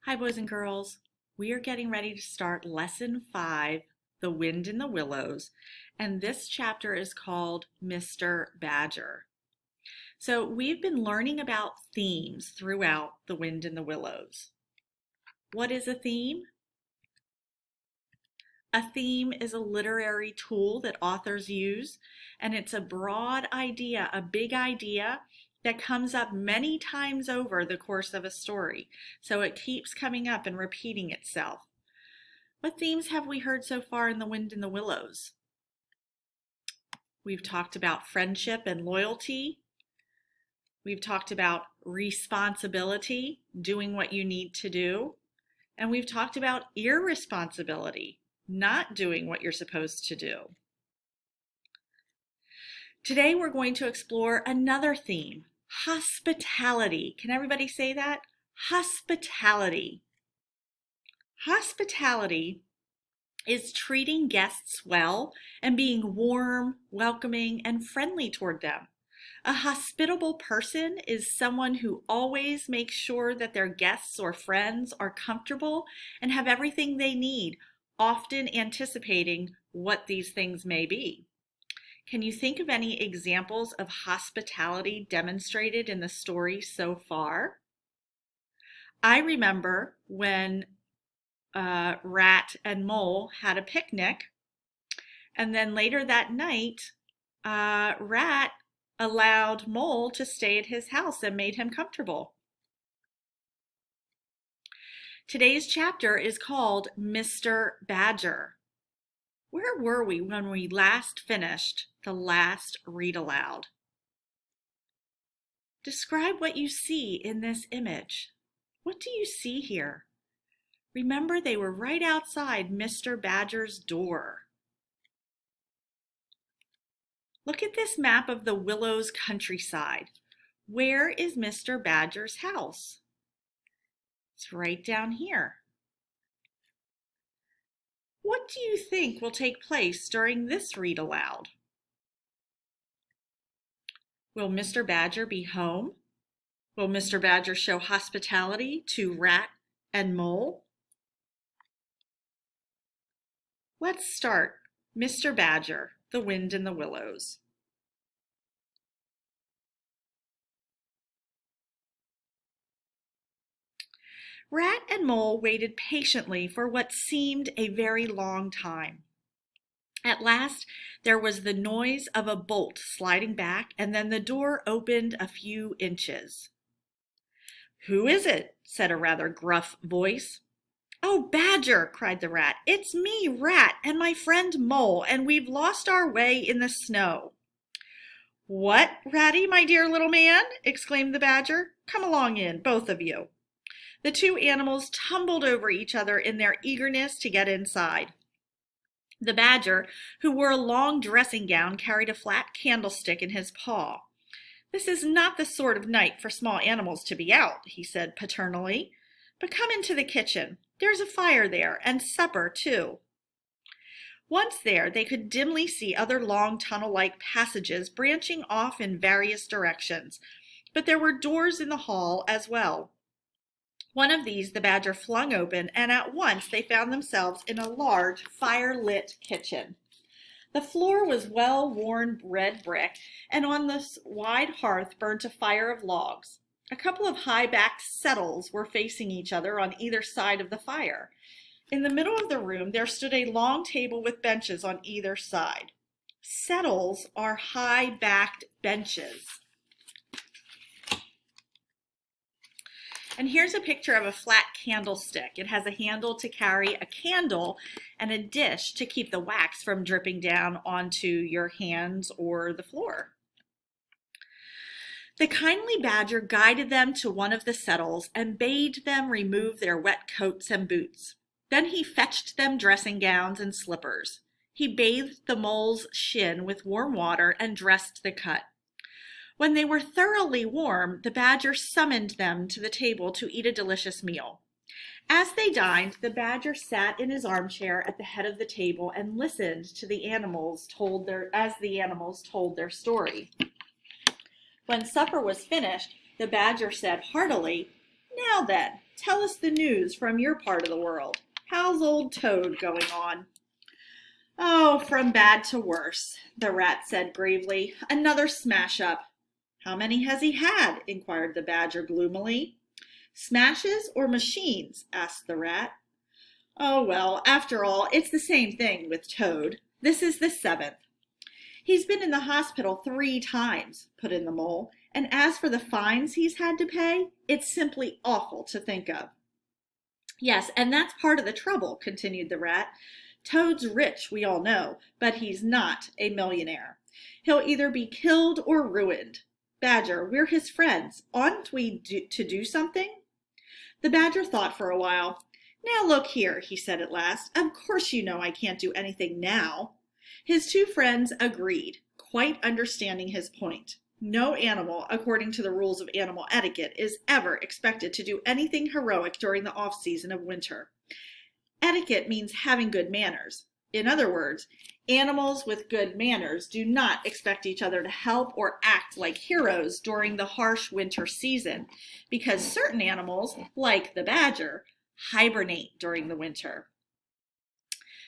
Hi, boys and girls. We are getting ready to start Lesson 5, The Wind in the Willows, and this chapter is called Mr. Badger. So we've been learning about themes throughout The Wind in the Willows. What is a theme? A theme is a literary tool that authors use, and it's a broad idea, a big idea that comes up many times over the course of a story. So it keeps coming up and repeating itself. What themes have we heard so far in The Wind in the Willows? We've talked about friendship and loyalty. We've talked about responsibility, doing what you need to do. And we've talked about irresponsibility, not doing what you're supposed to do. Today we're going to explore another theme, hospitality. Can everybody say that? Hospitality. Hospitality is treating guests well and being warm, welcoming, and friendly toward them. A hospitable person is someone who always makes sure that their guests or friends are comfortable and have everything they need, often anticipating what these things may be. Can you think of any examples of hospitality demonstrated in the story so far? I remember when Rat and Mole had a picnic, and then later that night, Rat allowed Mole to stay at his house and made him comfortable. Today's chapter is called Mr. Badger. Where were we when we last finished the last read aloud? Describe what you see in this image. What do you see here? Remember, they were right outside Mr. Badger's door. Look at this map of the Willows countryside. Where is Mr. Badger's house? It's right down here. What do you think will take place during this read aloud? Will Mr. Badger be home? Will Mr. Badger show hospitality to Rat and Mole? Let's start Mr. Badger, The Wind in the Willows. Rat and Mole waited patiently for what seemed a very long time. At last, there was the noise of a bolt sliding back, and then the door opened a few inches. "Who is it?" said a rather gruff voice. "Oh, Badger!" cried the rat. "It's me, Rat, and my friend Mole, and we've lost our way in the snow." "What, Ratty, my dear little man?" exclaimed the Badger. "Come along in, both of you." The two animals tumbled over each other in their eagerness to get inside. The Badger, who wore a long dressing gown, carried a flat candlestick in his paw. "This is not the sort of night for small animals to be out," he said paternally. "But come into the kitchen. There's a fire there, and supper, too." Once there, they could dimly see other long tunnel-like passages branching off in various directions, but there were doors in the hall as well. One of these the Badger flung open, and at once they found themselves in a large, fire-lit kitchen. The floor was well-worn red brick, and on this wide hearth burnt a fire of logs. A couple of high-backed settles were facing each other on either side of the fire. In the middle of the room there stood a long table with benches on either side. Settles are high-backed benches. And here's a picture of a flat candlestick. It has a handle to carry a candle and a dish to keep the wax from dripping down onto your hands or the floor. The kindly Badger guided them to one of the settles and bade them remove their wet coats and boots. Then he fetched them dressing gowns and slippers. He bathed the Mole's shin with warm water and dressed the cut. When they were thoroughly warm, the Badger summoned them to the table to eat a delicious meal. As they dined, the Badger sat in his armchair at the head of the table and listened to the animals as the animals told their story. When supper was finished, the Badger said heartily, "Now then, Tell us the news from your part of the world. How's old Toad going on?" "Oh, from bad to worse," the rat said gravely. "Another smash-up." "How many has he had?" inquired the badger gloomily. "Smashes or machines?" asked the rat. "Oh, well, after all, it's the same thing with Toad. This is the 7th. "He's been in the hospital 3 times, put in the mole, "and as for the fines he's had to pay, it's simply awful to think of." "Yes, and that's part of the trouble," continued the rat. "Toad's rich, we all know, but he's not a millionaire. He'll either be killed or ruined. Badger, we're his friends. Oughtn't we to do something?" The badger thought for a while. "Now look here," he said at last, "of course you know I can't do anything now." His 2 friends agreed, quite understanding his point. No animal, according to the rules of animal etiquette, is ever expected to do anything heroic during the off-season of winter. Etiquette means having good manners. In other words, animals with good manners do not expect each other to help or act like heroes during the harsh winter season, because certain animals, like the badger, hibernate during the winter.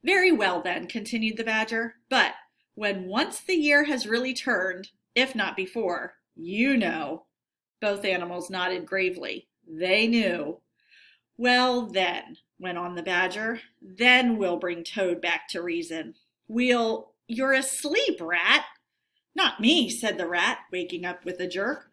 "Very well then," continued the badger, "but when once the year has really turned, if not before, you know." Both animals nodded gravely. They knew. "Well then," went on the badger, "then we'll bring Toad back to reason. You're asleep, rat." "Not me," said the rat, waking up with a jerk.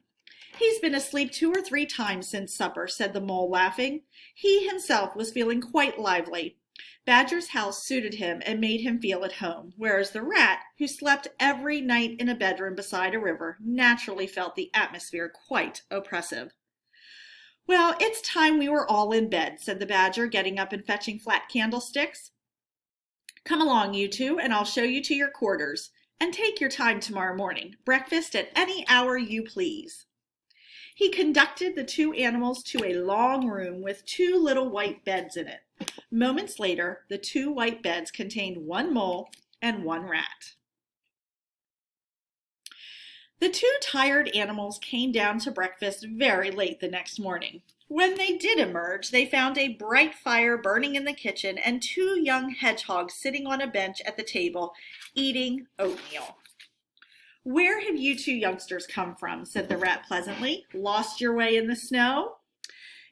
"He's been asleep 2 or 3 times since supper," said the mole, laughing. He himself was feeling quite lively. Badger's house suited him and made him feel at home, whereas the rat, who slept every night in a bedroom beside a river, naturally felt the atmosphere quite oppressive. "Well, it's time we were all in bed," said the badger, getting up and fetching flat candlesticks. "Come along, you 2, and I'll show you to your quarters. And take your time tomorrow morning. Breakfast at any hour you please." He conducted the 2 animals to a long room with 2 little white beds in it. Moments later, the 2 white beds contained 1 mole and 1 rat. The 2 tired animals came down to breakfast very late the next morning. When they did emerge, they found a bright fire burning in the kitchen and 2 young hedgehogs sitting on a bench at the table, eating oatmeal. "Where have you 2 youngsters come from?" said the rat pleasantly. "Lost your way in the snow?"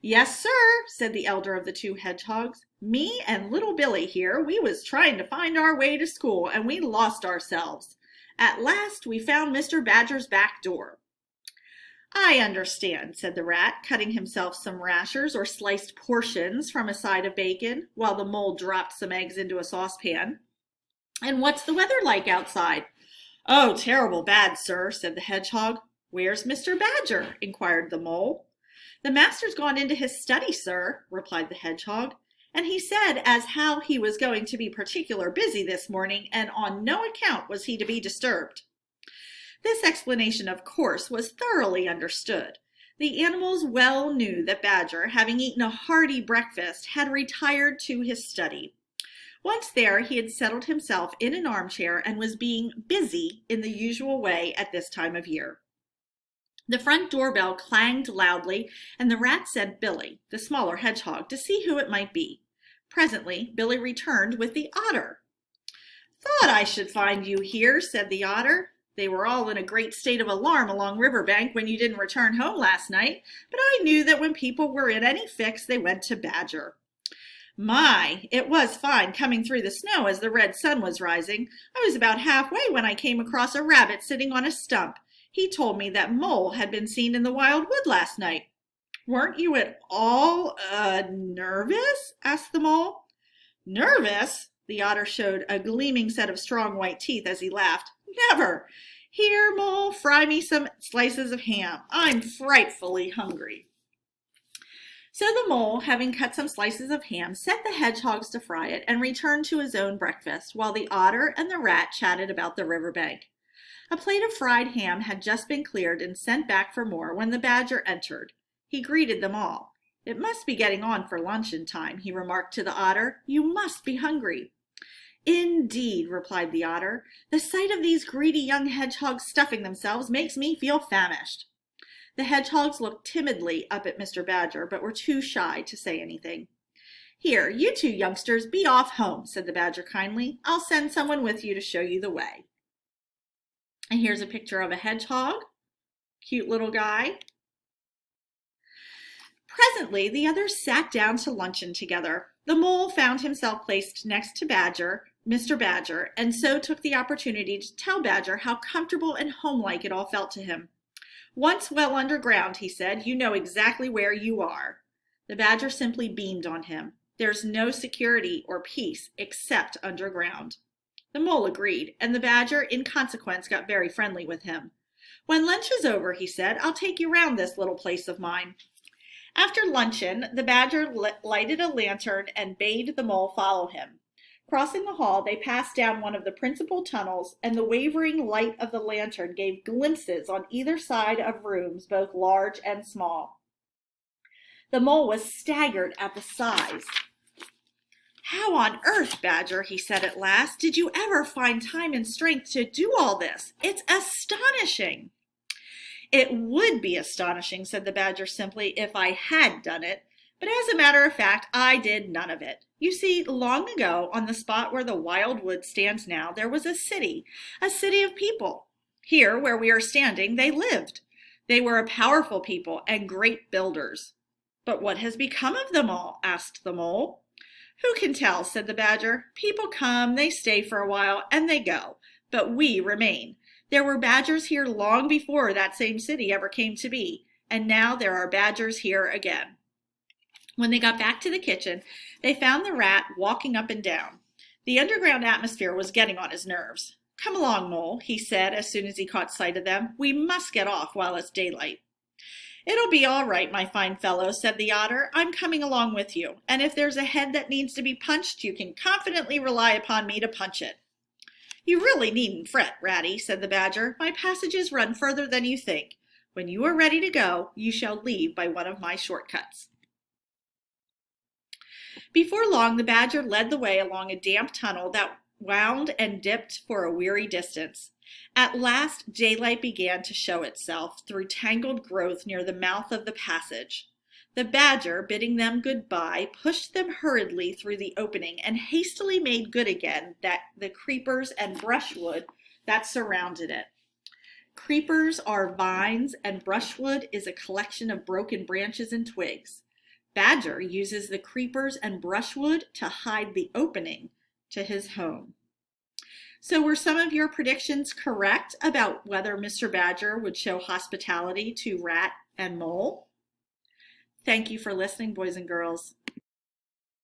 "Yes, sir," said the elder of the 2 hedgehogs. "Me and little Billy here, we was trying to find our way to school, and we lost ourselves. At last we found Mr. Badger's back door." "I understand," said the rat, cutting himself some rashers or sliced portions from a side of bacon, while the mole dropped some eggs into a saucepan. "And what's the weather like outside?" "Oh, terrible bad, sir," said the hedgehog. "Where's Mr. Badger?" inquired the mole. "The master's gone into his study, sir," replied the hedgehog, "and he said as how he was going to be particular busy this morning, and on no account was he to be disturbed." This explanation, of course, was thoroughly understood. The animals well knew that Badger, having eaten a hearty breakfast, had retired to his study. Once there, he had settled himself in an armchair and was being busy in the usual way at this time of year. The front doorbell clanged loudly, and the rat sent Billy, the smaller hedgehog, to see who it might be. Presently, Billy returned with the otter. "Thought I should find you here," said the otter. "They were all in a great state of alarm along Riverbank when you didn't return home last night, but I knew that when people were in any fix, they went to Badger. My, it was fine coming through the snow as the red sun was rising. I was about halfway when I came across a rabbit sitting on a stump. He told me that Mole had been seen in the wild wood last night." "Weren't you at all, nervous?" asked the mole. "Nervous?" The otter showed a gleaming set of strong white teeth as he laughed. "Never! Here, Mole, fry me some slices of ham. I'm frightfully hungry." So the mole, having cut some slices of ham, set the hedgehogs to fry it and returned to his own breakfast, while the otter and the rat chatted about the riverbank. A plate of fried ham had just been cleared and sent back for more when the badger entered. He greeted them all. "It must be getting on for luncheon time," he remarked to the otter. "You must be hungry." "Indeed," replied the otter. "The sight of these greedy young hedgehogs stuffing themselves makes me feel famished." The hedgehogs looked timidly up at Mr. Badger, but were too shy to say anything. "Here, you two youngsters, be off home," said the Badger kindly. "I'll send someone with you to show you the way." And here's a picture of a hedgehog. Cute little guy. Presently, the others sat down to luncheon together. The mole found himself placed next to Mr. Badger, and so took the opportunity to tell Badger how comfortable and homelike it all felt to him. "Once well underground," he said, "you know exactly where you are." The Badger simply beamed on him. "There's no security or peace except underground." The mole agreed, and the Badger, in consequence, got very friendly with him. "When lunch is over," he said, "I'll take you round this little place of mine." After luncheon, the Badger lighted a lantern and bade the mole follow him. Crossing the hall, they passed down one of the principal tunnels, and the wavering light of the lantern gave glimpses on either side of rooms, both large and small. The mole was staggered at the size. "How on earth, Badger," he said at last, "did you ever find time and strength to do all this? It's astonishing." "It would be astonishing," said the Badger simply, "if I had done it. But as a matter of fact, I did none of it. You see, long ago, on the spot where the wild wood stands now, there was a city of people. Here, where we are standing, they lived. They were a powerful people and great builders." "But what has become of them all?" asked the mole. "Who can tell?" said the Badger. "People come, they stay for a while, and they go. But we remain. There were badgers here long before that same city ever came to be, and now there are badgers here again." When they got back to the kitchen, they found the rat walking up and down. The underground atmosphere was getting on his nerves. "Come along, Mole," he said as soon as he caught sight of them. "We must get off while it's daylight." "It'll be all right, my fine fellow," said the Otter. "I'm coming along with you, and if there's a head that needs to be punched, you can confidently rely upon me to punch it." "You really needn't fret, Ratty," said the Badger. "My passages run further than you think. When you are ready to go, you shall leave by one of my shortcuts." Before long, the Badger led the way along a damp tunnel that wound and dipped for a weary distance. At last, daylight began to show itself through tangled growth near the mouth of the passage. The Badger, bidding them good-bye, pushed them hurriedly through the opening and hastily made good again the creepers and brushwood that surrounded it. Creepers are vines, and brushwood is a collection of broken branches and twigs. Badger uses the creepers and brushwood to hide the opening to his home. So were some of your predictions correct about whether Mr. Badger would show hospitality to Rat and Mole? Thank you for listening, boys and girls.